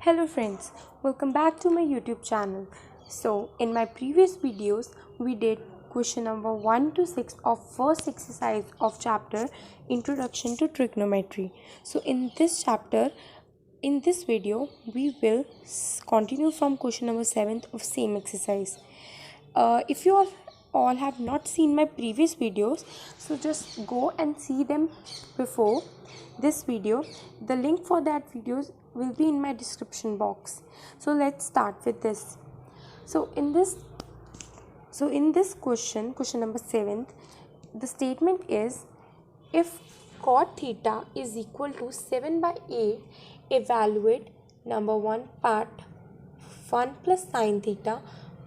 Hello friends, welcome back to my YouTube channel. So in my previous videos we did question number 1 to 6 of first exercise of chapter Introduction to Trigonometry. So in this video we will continue from question number 7 of same exercise. If you all have not seen my previous videos, so just go and see them before this video. The link for that videos will be in my description box. So let's start with this. So in this question number 7, the statement is, if cot theta is equal to 7 by 8, evaluate number 1 part 1 plus sin theta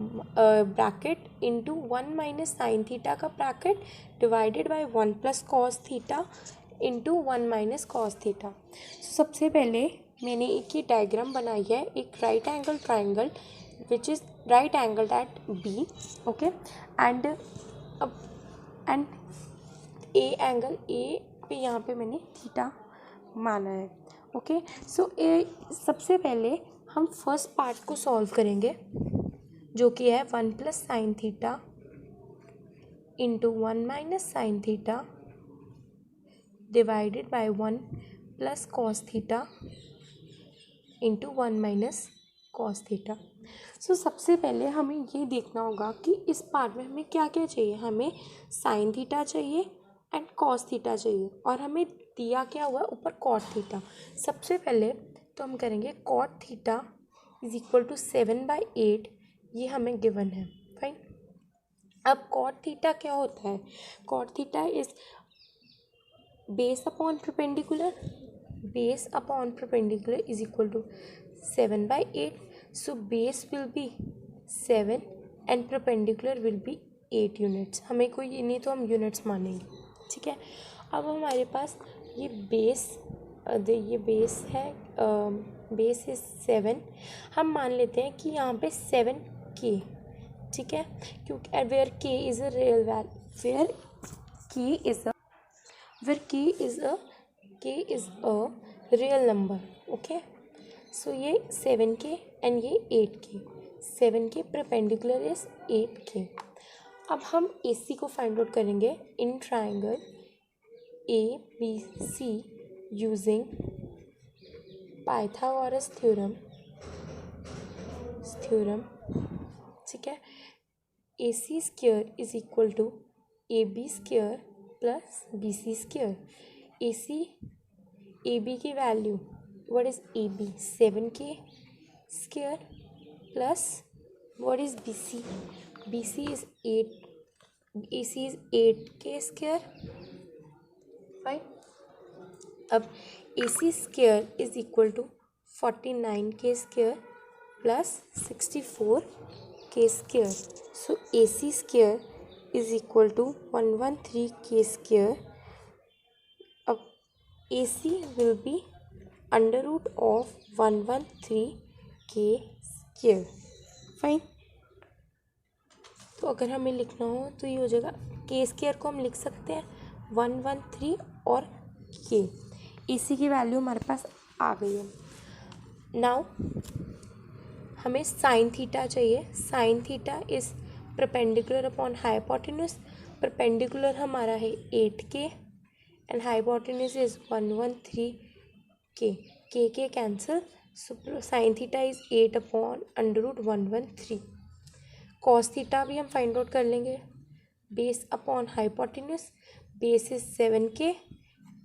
bracket into 1 minus sine theta का bracket divided by 1 plus cos theta into 1 minus cos theta. सबसे पहले मैंने एक ये diagram बनाई है, एक right angle triangle which is right angle at B, okay, and A angle A पे यहाँ पे मैंने थीटा माना है, ओके। सो सबसे पहले हम फर्स्ट पार्ट को सॉल्व करेंगे जो कि है 1 plus sine theta into 1 minus sine theta divided by 1 plus cos theta into 1 minus cos theta. So सबसे पहले हमें ये देखना होगा कि इस पार्ट में हमें क्या क्या चाहिए। हमें साइन थीटा चाहिए एंड कॉस थीटा चाहिए, और हमें दिया क्या हुआ ऊपर कॉट थीटा। सबसे पहले तो हम करेंगे cot theta is equal to 7 by 8, ये हमें गिवन है, फाइन। अब कॉट थीटा क्या होता है? Cot theta is base upon perpendicular is equal to 7 by 8. So base will be 7 and perpendicular will be 8 units. हमें कोई नहीं तो हम यूनिट्स मानेंगे, ठीक है। अब हमारे पास ये बेस है, बेस इज 7। हम मान लेते हैं कि यहाँ पे 7k, ठीक है, क्योंकि where k is a real value, where k is a real number, okay. So ये 7k एंड ये 8k, 7k perpendicular is 8k। अब हम AC को फाइंड आउट करेंगे in triangle ABC using Pythagoras theorem, ठीक है। AC square is equal to AB square plus BC square. AB की value, what is AB? 7k square plus what is BC is 8, AC is 8k square, fine. अब AC square is equal to 49k square plus 64k square. So AC square is equal to 113k square. अब AC will be under root of 113k square, fine. तो अगर हमें लिखना हो तो ये हो जाएगा, के स्क्वायर को हम लिख सकते हैं 113 और के। AC की वैल्यू हमारे पास आ गई है। नाउ हमें साइन थीटा चाहिए। Sine theta is perpendicular upon hypotenuse. Perpendicular हमारा है 8k and hypotenuse is 113k। K cancel, so sine theta is 8 upon under root 113। Cos theta भी हम फाइंड आउट कर लेंगे, base upon hypotenuse. Base is 7k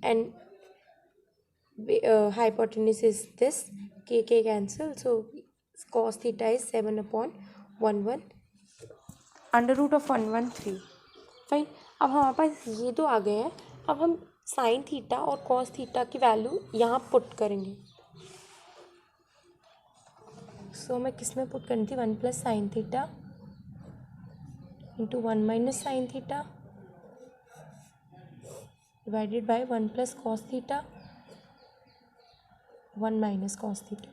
and hypotenuse is this, k cancel, so cos theta is 7 upon 11 under root of 113, fine. अब हमारे पास ये तो आ गए हैं। अब हम साइन थीटा और कॉस थीटा की वैल्यू यहाँ पुट करेंगे। सो हमें किस में पुट करनी थी? 1 plus sine theta into 1 minus sine theta divided by 1 plus cos theta 1 minus cos theta.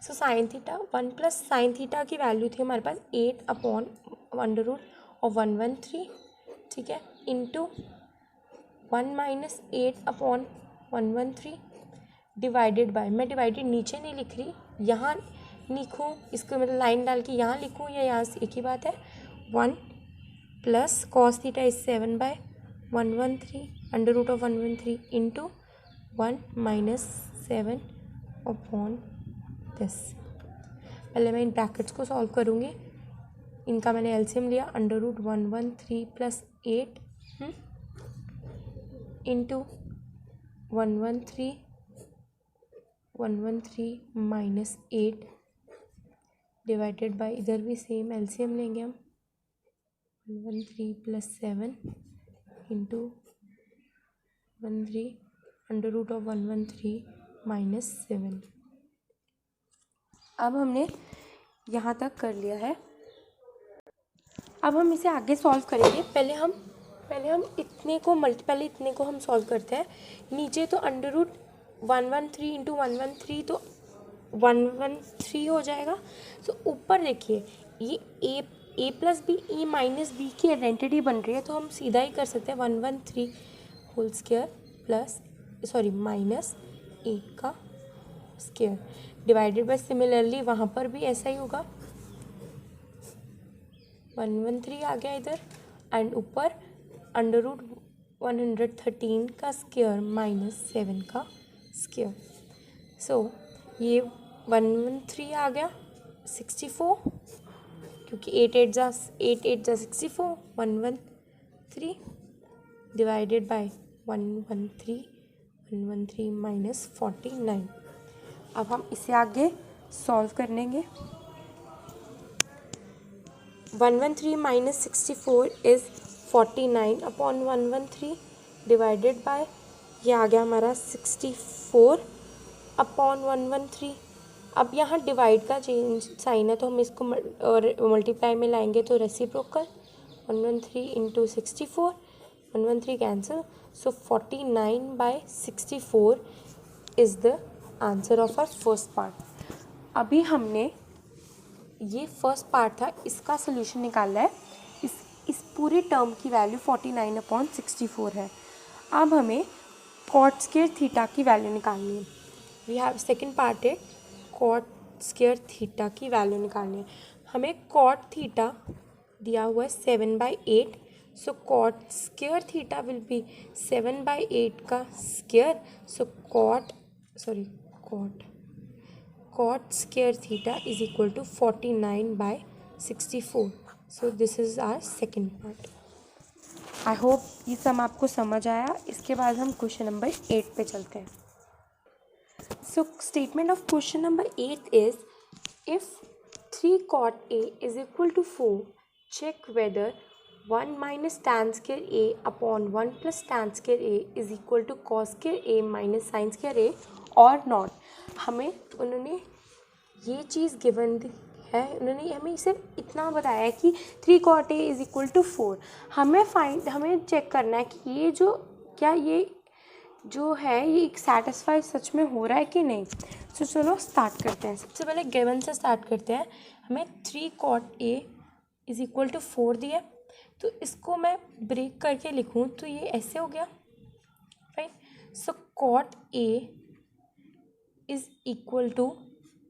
So sine theta 1 plus sine theta की वैल्यू थी हमारे पास 8 अपॉन अंडर रूट ऑफ 113, ठीक है, into 1 minus 8 upon 113 divided by, मैं divided नीचे नहीं लिख रही, यहाँ लिखूँ, इसको मतलब लाइन डाल के यहाँ लिखूँ या यहाँ से, एक ही बात है। 1 plus cos theta is 7/113 under root of 113 into 1 minus 7 upon this. पहले मैं इन ब्रैकेट्स को सॉल्व करूँगी। इनका मैंने एलसीएम लिया, under root 113 plus 8 into 113 minus 8 divided by, इधर भी सेम एलसीएम लेंगे हम, 113 plus 7 into 13 under root of 113 minus 7। अब हमने यहाँ तक कर लिया है। अब हम इसे आगे सॉल्व करेंगे। पहले हम इतने को पहले इतने को हम सॉल्व करते हैं। नीचे तो अंडर रूट 113 इंटू 113 तो 113 हो जाएगा। तो ऊपर देखिए, ये ए plus B, E minus B की आइडेंटिटी बन रही है, तो हम सीधा ही कर सकते हैं 113 होल स्क्वायर प्लस माइनस 8 का स्क्वायर डिवाइडेड बाय, सिमिलरली वहाँ पर भी ऐसा ही होगा, 113 आ गया इधर, एंड ऊपर अंडर रूट 113 का स्क्वायर माइनस 7 का स्क्वायर। सो ये 113 आ गया 64, क्योंकि 8 8 जा 64, 113 डिवाइडेड बाय 113 माइनस 49। अब हम इसे आगे सॉल्व करेंगे। 113 minus 64 is 49 upon 113 divided by, ये आ गया हमारा 64 अपॉन 113। अब यहाँ डिवाइड का चेंज साइन है, तो हम इसको मल्टीप्लाई में लाएंगे तो reciprocal, 113 into 64, 113 cancel, so 49/64 is the answer of our first part. अभी हमने ये फर्स्ट पार्ट था, इसका सोल्यूशन निकाला है। इस पूरे टर्म की वैल्यू 49/64 है। अब हमें कॉट स्क्वायर थीटा की वैल्यू निकालनी है। वी हैव सेकेंड पार्ट है, कॉट स्क्वायर थीटा की वैल्यू निकालनी है। हमें कॉट थीटा दिया हुआ है 7/8, so cot square theta will be 7/8 का square, so cot square theta is equal to 49/64. So this is our second part. I hope ये सब आपको समझ आया। इसके बाद हम क्वेश्चन नंबर 8 पे चलते हैं। So statement of question number 8 is, if 3 cot A is equal to 4, check whether 1 minus tan square A upon 1 plus tan square A is equal to cos square A minus sin square A or not। हमें उन्होंने ये चीज़ given है, उन्होंने हमें सिर्फ इतना बताया है कि 3 cot A is equal to 4। हमें चेक करना है कि ये जो है ये सेटिस्फाई सच में हो रहा है कि नहीं। तो चलो स्टार्ट करते हैं। सबसे पहले गिवन से स्टार्ट करते हैं। हमें 3 cot A is equal to 4 दिया, तो इसको मैं ब्रेक करके लिखूँ तो ये ऐसे हो गया, right. So cot A is equal to,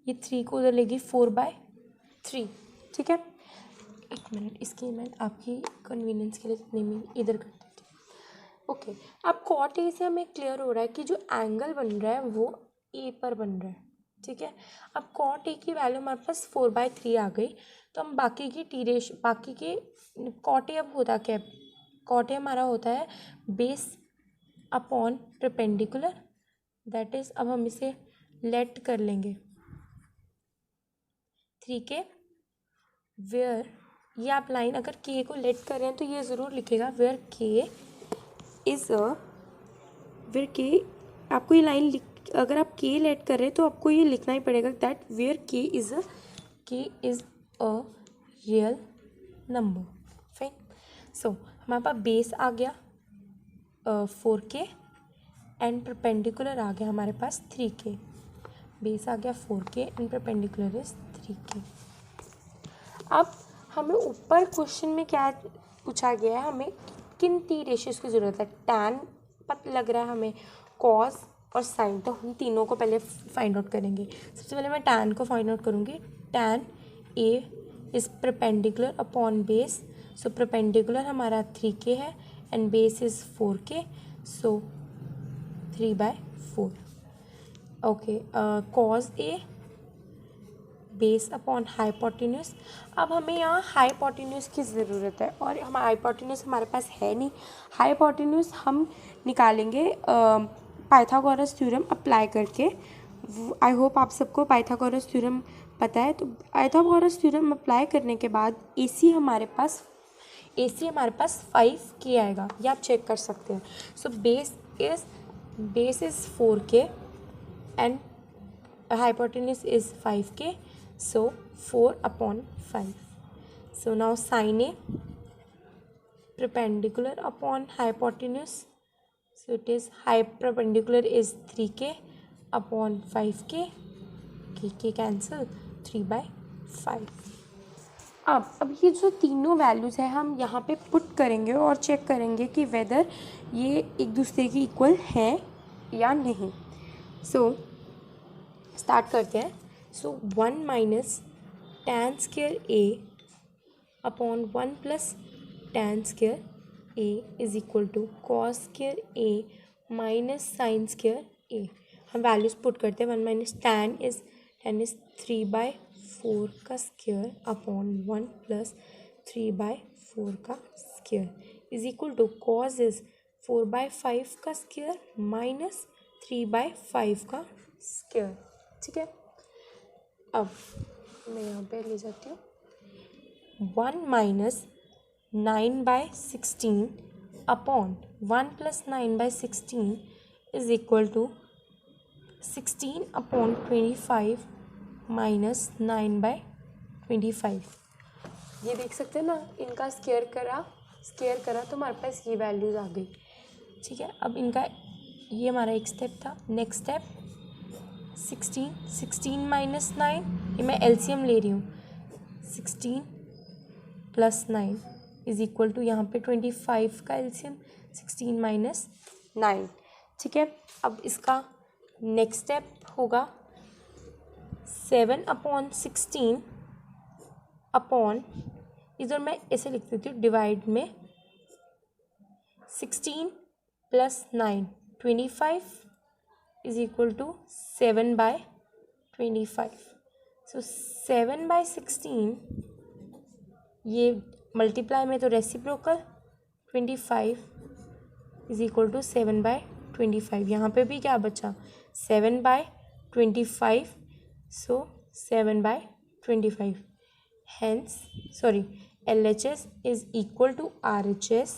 ये 3 को उधर लेगी 4/3, ठीक है। एक मिनट, इसकी मैं आपकी कन्वीनियंस के लिए नेमिंग इधर कर देती हूँ। ओके, अब cot A से हमें क्लियर हो रहा है कि जो एंगल बन रहा है वो A पर बन रहा है, ठीक है। अब cot A की वैल्यू हमारे पास 4/3 आ गई, तो हम बाकी के cot A अब होता क्या है, cot A हमारा होता है base upon perpendicular, that is, अब हम इसे लेट कर लेंगे 3 के, वेयर, ये आप लाइन अगर के को लेट कर रहे हैं तो ये ज़रूर लिखेगा वेयर के आपको ये लाइन अगर आप के लेट कर रहे हैं तो आपको ये लिखना ही पड़ेगा that where k is a real number, fine. So हमारे पास बेस आ गया 4K एंड परपेंडिकुलर आ गया हमारे पास 3K। बेस आ गया 4K and perpendicular is 3K। अब हमें ऊपर क्वेश्चन में क्या पूछा गया है, हमें किन 3 रेशियोज़ की ज़रूरत है। टैन पता लग रहा है हमें, कॉस और साइन, तो हम तीनों को पहले फाइंड आउट करेंगे। सबसे पहले मैं टैन को फाइंड आउट करूँगी। Tan A is perpendicular upon base, so perpendicular हमारा 3k है and base is 4k, so 3/4। Okay, cause A base upon hypotenuse. अब हमें यहाँ हाइपोटेन्यूस की ज़रूरत है और हमारा हाइपोटेन्यूस हमारे पास है नहीं। हाइपोटेन्यूस हम निकालेंगे पाइथागोरस थ्योरम अप्लाई करके। आई होप आप सबको पाइथागोरस थ्योरम पता है। तो पाइथागोरस थ्योरम अप्लाई करने के बाद AC हमारे पास 5k आएगा, ये आप चेक कर सकते हैं। So base is 4k and hypotenuse is 5k, so 4/5. So now sin A perpendicular upon hypotenuse, so it is perpendicular is 3k upon 5k, k cancel, 3/5. अब ये जो तीनों वैल्यूज़ है हम यहाँ पे पुट करेंगे और चेक करेंगे कि वेदर ये एक दूसरे की इक्वल है या नहीं। सो स्टार्ट करते हैं। So 1 minus tan square A upon 1 plus tan square A is equal to cos square A minus sine square A. हम वैल्यूज पुट करते हैं। 1 माइनस टैन इज 3/4 का स्क्वायर अपॉन 1 प्लस 3/4 का square is equal to cos is 4/5 का square minus 3/5 का square. ठीक है, अब मैं यहाँ पे ले जाती हूँ। 1 minus 9/16 upon 1 plus 9/16 is equal to 16/25 minus 9/25। ये देख सकते हैं ना, इनका स्क्वायर करा तो हमारे पास ये वैल्यूज़ आ गई। ठीक है, अब इनका ये हमारा एक स्टेप था। नेक्स्ट स्टेप 16 माइनस 9, ये मैं LCM ले रही हूँ। 16 प्लस 9 इज इक्वल टू यहाँ पे 25 का LCM 16 माइनस 9। ठीक है, अब इसका नेक्स्ट स्टेप होगा 7/16 अपॉन, इधर मैं ऐसे लिख देती हूँ डिवाइड में 16 plus 9 25 is equal to 7/25. So 7/16 ये मल्टीप्लाई में तो रेसिप्रोकल 25 is equal to 7/25। यहाँ पे भी क्या बचा 7/25, so 7/25। Hence LHS is equal to RHS